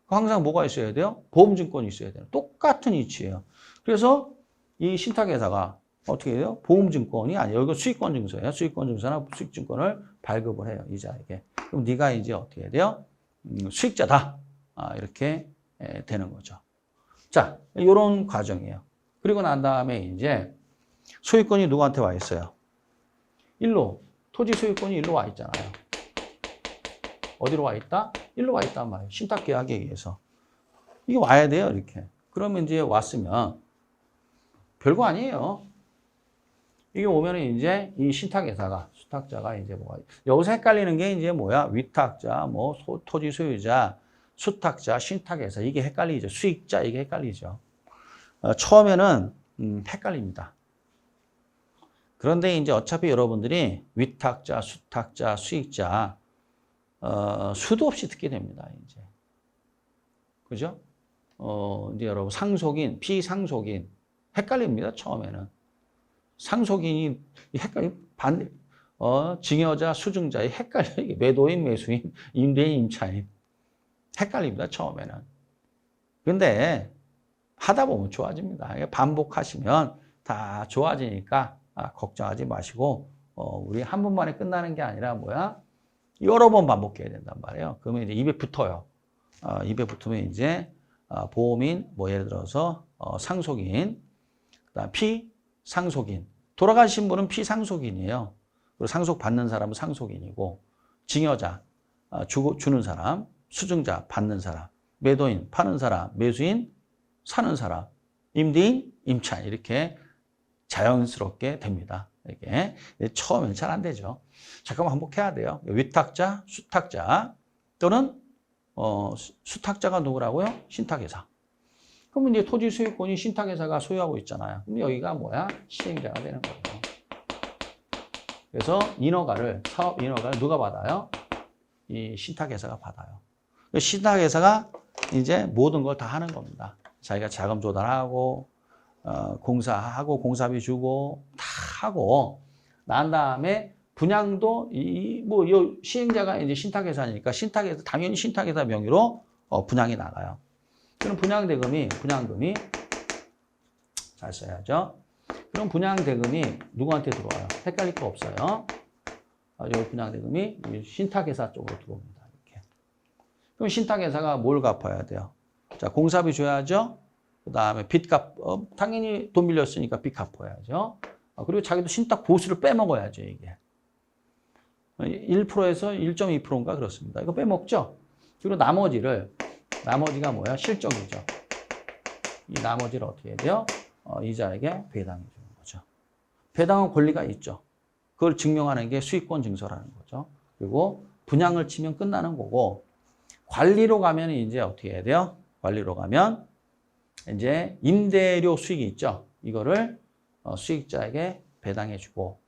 항상 뭐가 있어야 돼요? 보험 증권이 있어야 돼요. 똑같은 이치예요. 그래서 이 신탁회사가 어떻게 해요? 보험 증권이 아니에요. 이거 수익권 증서예요. 수익권 증서나 수익 증권을 발급을 해요, 이자에게. 그럼 네가 이제 어떻게 해야 돼요? 수익자다. 이렇게 되는 거죠. 자, 이런 과정이에요. 그리고 난 다음에 이제 소유권이 누구한테 와 있어요? 일로, 토지 소유권이 일로 와 있잖아요. 어디로 와 있다? 일로 와 있단 말이에요. 신탁 계약에 의해서. 이게 와야 돼요, 이렇게. 그러면 이제 왔으면 별거 아니에요. 이게 오면은 이제 이 신탁회사가, 수탁자가 이제 뭐가, 여기서 헷갈리는 게 이제 뭐야? 위탁자, 뭐 토지 소유자, 수탁자, 신탁회사. 이게 헷갈리죠. 수익자, 이게 헷갈리죠. 처음에는 헷갈립니다. 그런데 이제 어차피 여러분들이 위탁자, 수탁자, 수익자, 수도 없이 듣게 됩니다, 이제. 그죠? 이제 여러분, 상속인, 피상속인, 헷갈립니다, 처음에는. 상속인이 증여자, 수증자에 헷갈려요. 이게 매도인, 매수인, 임대인, 임차인. 헷갈립니다, 처음에는. 근데 하다 보면 좋아집니다. 반복하시면 다 좋아지니까 걱정하지 마시고, 우리 한 번만에 끝나는 게 아니라 뭐야? 여러 번 반복해야 된단 말이에요. 그러면 이제 입에 붙어요. 입에 붙으면 이제 보험인, 뭐 예를 들어서 상속인, 그다음 피상속인. 돌아가신 분은 피상속인이에요. 그리고 상속 받는 사람은 상속인이고, 증여자, 주는 사람, 수증자, 받는 사람, 매도인, 파는 사람, 매수인, 사는 사람, 임대인, 임차인 이렇게 자연스럽게 됩니다. 이게 처음엔 잘 안 되죠. 잠깐만 반복해야 돼요. 위탁자, 수탁자 또는 수탁자가 누구라고요? 신탁회사. 그러면 이제 토지 소유권이 신탁회사가 소유하고 있잖아요. 그럼 여기가 뭐야? 시행자가 되는 거예요. 그래서 사업 인허가를 누가 받아요? 이 신탁회사가 받아요. 신탁회사가 이제 모든 걸 다 하는 겁니다. 자기가 자금 조달하고, 공사하고, 공사비 주고, 다 하고, 난 다음에 분양도, 시행자가 이제 신탁회사니까 당연히 신탁회사 명의로 분양이 나가요. 그럼 분양금이, 잘 써야죠. 그럼 분양대금이 누구한테 들어와요? 헷갈릴 거 없어요. 이 분양대금이 신탁회사 쪽으로 들어옵니다. 이렇게. 그럼 신탁회사가 뭘 갚아야 돼요? 자, 공사비 줘야죠. 그 다음에 당연히 돈 빌렸으니까 빚 갚아야죠. 그리고 자기도 신탁 보수를 빼먹어야죠, 이게. 1%에서 1.2%인가 그렇습니다. 이거 빼먹죠? 그리고 나머지가 뭐야? 실적이죠. 이 나머지를 어떻게 해야 돼요? 이자에게 배당해 주는 거죠. 배당은 권리가 있죠. 그걸 증명하는 게 수익권 증서라는 거죠. 그리고 분양을 치면 끝나는 거고, 관리로 가면 이제 어떻게 해야 돼요? 관리로 가면 이제 임대료 수익이 있죠. 이거를 수익자에게 배당해 주고,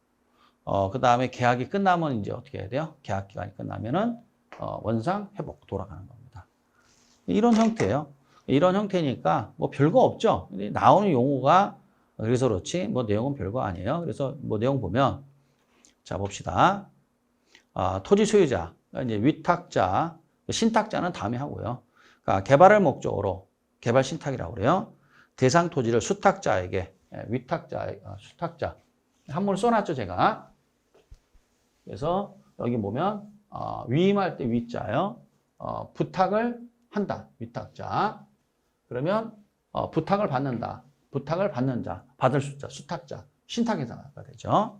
그 다음에 계약이 끝나면 이제 어떻게 해야 돼요? 계약 기간이 끝나면은 원상 회복 돌아가는 겁니다. 이런 형태예요. 이런 형태니까 뭐 별거 없죠. 나오는 용어가 그래서 그렇지 뭐 내용은 별거 아니에요. 그래서 뭐 내용 보면 자 봅시다. 토지 소유자, 이제 위탁자, 신탁자는 다음에 하고요. 그러니까 개발을 목적으로 개발 신탁이라고 그래요. 대상 토지를 수탁자에게 수탁자 한문을 써놨죠 제가. 그래서 여기 보면 위임할 때 위자요. 부탁을 한다. 위탁자. 그러면 부탁을 받는다. 부탁을 받는 자, 받을 숫자, 수탁자, 신탁회사가 되죠.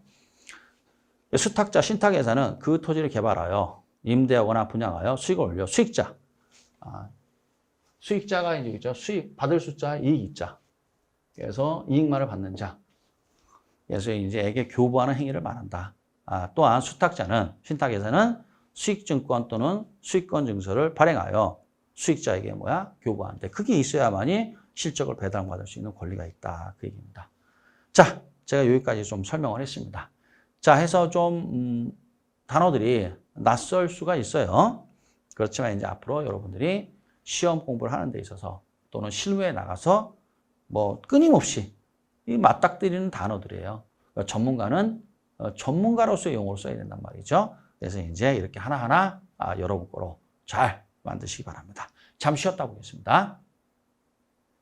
수탁자, 신탁회사는 그 토지를 개발하여 임대하거나 분양하여 수익을 올려 수익자. 수익자가 이제 있죠. 수익 받을 숫자, 이익자. 그래서 이익만을 받는 자. 그래서 이제 에게 교부하는 행위를 말한다. 또한 수탁자는 신탁회사는 수익증권 또는 수익권 증서를 발행하여 수익자에게 교부하는데 그게 있어야만이 실적을 배당받을 수 있는 권리가 있다. 그 얘기입니다. 자, 제가 여기까지 좀 설명을 했습니다. 자, 해서 좀 단어들이 낯설 수가 있어요. 그렇지만 이제 앞으로 여러분들이 시험 공부를 하는 데 있어서 또는 실무에 나가서 뭐 끊임없이 이 맞닥뜨리는 단어들이에요. 그러니까 전문가는 전문가로서의 용어를 써야 된단 말이죠. 그래서 이제 이렇게 하나하나 여러분 거로 잘 만드시기 바랍니다. 잠시 쉬었다 보겠습니다.